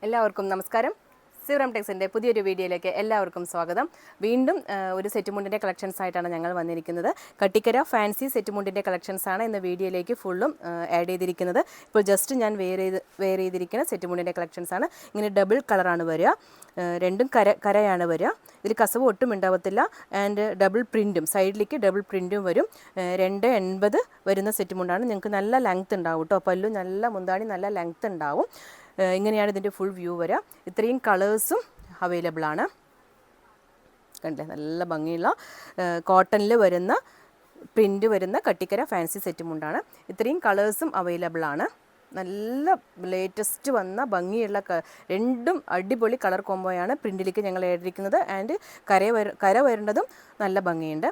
എല്ലാവർക്കും നമസ്കാരം. സിറാം ടെക്സിൻ്റെ പുതിയൊരു വീഡിയോയിലേക്ക് എല്ലാവർക്കും സ്വാഗതം. വീണ്ടും ഒരു സെറ്റ് മുണ്ടിൻ്റെ കളക്ഷൻസ് ആയിട്ടാണ് ഞങ്ങൾ വന്നിരിക്കുന്നത്. കട്ടിക്കര ഫാൻസി സെറ്റ് മുണ്ടിൻ്റെ കളക്ഷൻസാണ് ഇന്ന് വീഡിയോയിലേക്ക് ഫുള്ളും ആഡ് ചെയ്തിരിക്കുന്നത്. ഇപ്പോൾ ജസ്റ്റ് ഞാൻ വെയർ ചെയ്തിരിക്കുന്ന സെറ്റ് മുണ്ടിൻ്റെ കളക്ഷൻസാണ്. ഇങ്ങനെ ഡബിൾ കളറാണ് വരിക, രണ്ടും കരയാണ് വരിക. ഇതിൽ കസവ് ഒട്ടും ഉണ്ടാവത്തില്ല. ആൻഡ് ഡബിൾ പ്രിൻറ്റും, സൈഡിലേക്ക് ഡബിൾ പ്രിൻറ്റും വരും. 280 വരുന്ന സെറ്റ് മുണ്ടാണ്. നിങ്ങൾക്ക് നല്ല ലെങ്ത്ത് ഉണ്ടാവും കേട്ടോ. പല്ലു നല്ല, മുന്താണി നല്ല ലെങ്ത്ത് ഉണ്ടാവും. ഇങ്ങനെയാണ് ഇതിൻ്റെ ഫുൾ വ്യൂ വരിക. ഇത്രയും കളേഴ്സും അവൈലബിൾ ആണ്. കണ്ടില്ലേ, നല്ല ഭംഗിയുള്ള കോട്ടണിൽ വരുന്ന പ്രിൻ്റ് വരുന്ന കട്ടിക്കര ഫാൻസി സെറ്റ് മുണ്ടാണ്. ഇത്രയും കളേഴ്സും അവൈലബിൾ ആണ്. നല്ല ലേറ്റസ്റ്റ് വന്ന ഭംഗിയുള്ള രണ്ടും അടിപൊളി കളർ കോമ്പോയാണ് പ്രിൻറ്റിലേക്ക് ഞങ്ങൾ ഏറിയിരിക്കുന്നത്. ആൻഡ് കര വരുന്നതും നല്ല ഭംഗിയുണ്ട്.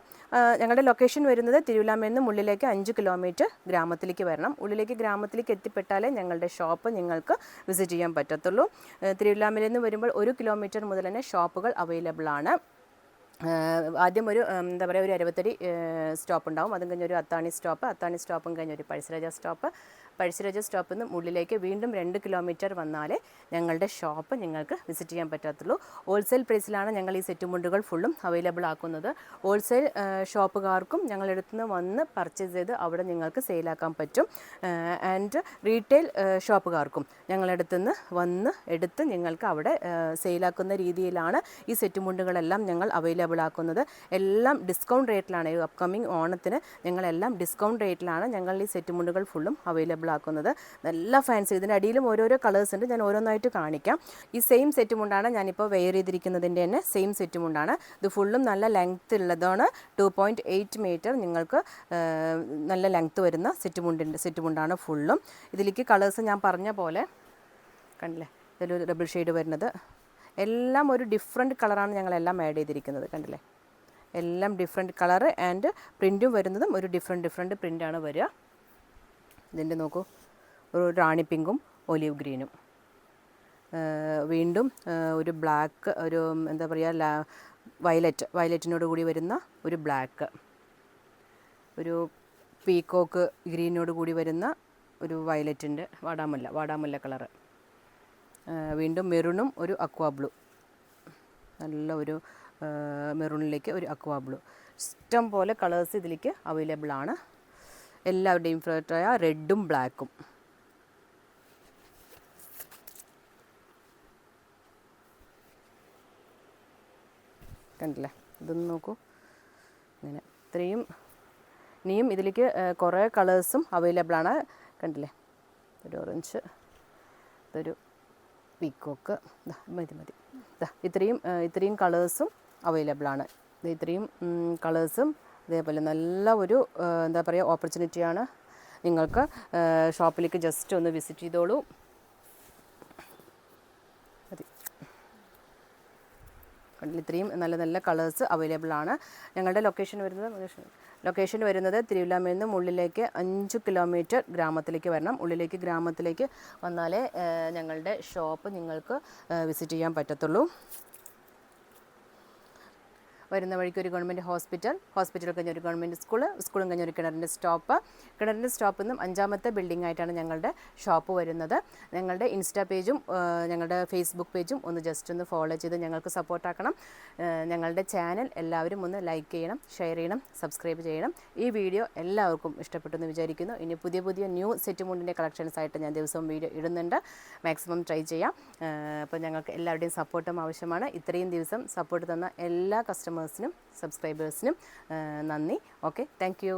ഞങ്ങളുടെ ലൊക്കേഷൻ വരുന്നത് തിരുവല്ലാമയിൽ നിന്ന് ഉള്ളിലേക്ക് 5 കിലോമീറ്റർ ഗ്രാമത്തിലേക്ക് വരണം. ഉള്ളിലേക്ക് ഗ്രാമത്തിലേക്ക് എത്തിപ്പെട്ടാലേ ഞങ്ങളുടെ ഷോപ്പ് നിങ്ങൾക്ക് വിസിറ്റ് ചെയ്യാൻ പറ്റത്തുള്ളൂ. തിരുവല്ലാമയിൽ നിന്ന് വരുമ്പോൾ 1 കിലോമീറ്റർ മുതൽ തന്നെ ഷോപ്പുകൾ അവൈലബിൾ ആണ്. ആദ്യം ഒരു എന്താ പറയുക, ഒരു 60 സ്റ്റോപ്പ് ഉണ്ടാവും. അതും കഴിഞ്ഞൊരു അത്താണി സ്റ്റോപ്പും കഴിഞ്ഞൊരു പഴശ്ശിരാജ സ്റ്റോപ്പിൽ നിന്ന് ഉള്ളിലേക്ക് വീണ്ടും 2 കിലോമീറ്റർ വന്നാലേ ഞങ്ങളുടെ ഷോപ്പ് നിങ്ങൾക്ക് വിസിറ്റ് ചെയ്യാൻ പറ്റത്തുള്ളൂ. ഹോൾസെയിൽ പ്രൈസിലാണ് ഞങ്ങൾ ഈ സെറ്റ് മുണ്ടുകൾ ഫുള്ളും അവൈലബിൾ ആക്കുന്നത്. ഹോൾസെയിൽ ഷോപ്പുകാർക്കും ഞങ്ങളടുത്ത് നിന്ന് വന്ന് പർച്ചേസ് ചെയ്ത് അവിടെ നിങ്ങൾക്ക് സെയിലാക്കാൻ പറ്റും. ആൻഡ് റീറ്റെയിൽ ഷോപ്പുകാർക്കും ഞങ്ങളടുത്ത് നിന്ന് വന്ന് എടുത്ത് നിങ്ങൾക്ക് അവിടെ സെയിലാക്കുന്ന രീതിയിലാണ് ഈ സെറ്റ് മുണ്ടുകളെല്ലാം ഞങ്ങൾ അവൈലബിൾ ആക്കുന്നത്. എല്ലാം ഡിസ്കൗണ്ട് റേറ്റിലാണ്. ഈ അപ്കമിങ് ഓണത്തിന് ഞങ്ങളെല്ലാം ഡിസ്കൗണ്ട് റേറ്റിലാണ് ഞങ്ങൾ ഈ സെറ്റ് മുണ്ടുകൾ ഫുള്ളും അവൈലബിൾ ആക്കുന്നത്. നല്ല ഫാൻസി, ഇതിൻ്റെ അടിയിലും ഓരോരോ കളേഴ്സ് ഉണ്ട്. ഞാൻ ഓരോന്നായിട്ട് കാണിക്കാം. ഈ സെയിം സെറ്റ് മുണ്ടാണ് ഞാനിപ്പോൾ വെയർ ചെയ്തിരിക്കുന്നതിൻ്റെ തന്നെ സെയിം സെറ്റ് മുണ്ടാണ്. ഇത് ഫുള്ളും നല്ല ലെങ്ത്ത് ഉള്ളതാണ്. 2.8 മീറ്റർ നിങ്ങൾക്ക് നല്ല ലെങ്ത്ത് വരുന്ന സെറ്റ് മുണ്ടാണ് ഫുള്ളും. ഇതിലേക്ക് കളേഴ്സ് ഞാൻ പറഞ്ഞ പോലെ കണ്ടില്ലേ, ഇതിലൊരു ഡബിൾ ഷെയ്ഡ് വരുന്നത് എല്ലാം ഒരു ഡിഫറെൻറ്റ് കളറാണ് ഞങ്ങളെല്ലാം ആഡ് ചെയ്തിരിക്കുന്നത്. കണ്ടില്ലേ, എല്ലാം ഡിഫറെൻറ്റ് കളറ്. ആൻഡ് പ്രിൻറ്റും വരുന്നതും ഒരു ഡിഫറെൻറ്റ് പ്രിൻ്റാണ് വരിക. ഇതിൻ്റെ നോക്കൂ, ഒരു റാണി പിങ്കും ഒലീവ് ഗ്രീനും, വീണ്ടും ഒരു ബ്ലാക്ക്, ഒരു എന്താ പറയുക, വയലറ്റിനോട് കൂടി വരുന്ന ഒരു ബ്ലാക്ക്, ഒരു പീക്കോക്ക് ഗ്രീനോട് കൂടി വരുന്ന ഒരു വയലറ്റിൻ്റെ വാടാമുല്ല കളറ്, വീണ്ടും മെറൂണും ഒരു അക്വാ ബ്ലൂ, നല്ല ഒരു മെറൂണിലേക്ക് ഒരു അക്വാ ബ്ലൂ. ഇഷ്ടം പോലെ കളേഴ്സ് ഇതിലേക്ക് അവൈലബിൾ ആണ്. എല്ലാവരുടെയും ഫേവറേറ്റായ റെഡും ബ്ലാക്കും. കണ്ടില്ലേ, ഇതൊന്ന് നോക്കൂ. ഇങ്ങനെ ഇത്രയും ഇനിയും ഇതിലേക്ക് കുറേ കളേഴ്സും അവൈലബിൾ ആണ്. കണ്ടില്ലേ, ഒരു ഓറഞ്ച്, ഇതൊരു പീക്കോക്ക്, മതി. ഇത്രയും കളേഴ്സും അവൈലബിൾ ആണ്. ഇത്രയും കളേഴ്സും ഇതേപോലെ നല്ല ഒരു എന്താ പറയുക, ഓപ്പർച്യൂണിറ്റിയാണ്. നിങ്ങൾക്ക് ഷോപ്പിലേക്ക് ജസ്റ്റ് ഒന്ന് വിസിറ്റ് ചെയ്തോളൂ. മതി. ഇത്രയും നല്ല കളേഴ്സ് അവൈലബിൾ ആണ്. ഞങ്ങളുടെ ലൊക്കേഷൻ വരുന്നത് തിരുവല്ലാമയിൽ നിന്ന് ഉള്ളിലേക്ക് 5 കിലോമീറ്റർ ഗ്രാമത്തിലേക്ക് വരണം. ഗ്രാമത്തിലേക്ക് വന്നാലേ ഞങ്ങളുടെ ഷോപ്പ് നിങ്ങൾക്ക് വിസിറ്റ് ചെയ്യാൻ പറ്റത്തുള്ളൂ. വരുന്ന വഴിക്ക് ഒരു ഗവൺമെൻറ് ഹോസ്പിറ്റൽ കഴിഞ്ഞ ഒരു ഗവൺമെൻറ് സ്കൂളും കഴിഞ്ഞ ഒരു കിണറിൻ്റെ സ്റ്റോപ്പിൽ നിന്നും 5ാമത്തെ ബിൽഡിംഗ് ആയിട്ടാണ് ഞങ്ങളുടെ ഷോപ്പ് വരുന്നത്. ഞങ്ങളുടെ ഇൻസ്റ്റാ പേജും ഞങ്ങളുടെ ഫേസ്ബുക്ക് പേജും ഒന്ന് ജസ്റ്റ് ഒന്ന് ഫോളോ ചെയ്ത് ഞങ്ങൾക്ക് സപ്പോർട്ടാക്കണം. ഞങ്ങളുടെ ചാനൽ എല്ലാവരും ഒന്ന് ലൈക്ക് ചെയ്യണം, ഷെയർ ചെയ്യണം, സബ്സ്ക്രൈബ് ചെയ്യണം. ഈ വീഡിയോ എല്ലാവർക്കും ഇഷ്ടപ്പെട്ടെന്ന് വിചാരിക്കുന്നു. ഇനി പുതിയ ന്യൂ സെറ്റ് മുണ്ടിൻ്റെ കളക്ഷൻസ് ആയിട്ട് ഞാൻ ദിവസവും വീഡിയോ ഇടുന്നുണ്ട്. മാക്സിമം ട്രൈ ചെയ്യാം. അപ്പോൾ ഞങ്ങൾക്ക് എല്ലാവരുടെയും സപ്പോർട്ടും ആവശ്യമാണ്. ഇത്രയും ദിവസം സപ്പോർട്ട് തന്ന എല്ലാ കസ്റ്റമേഴ്സിനും സബ്സ്ക്രൈബേഴ്സിനും നന്ദി. Okay, thank you.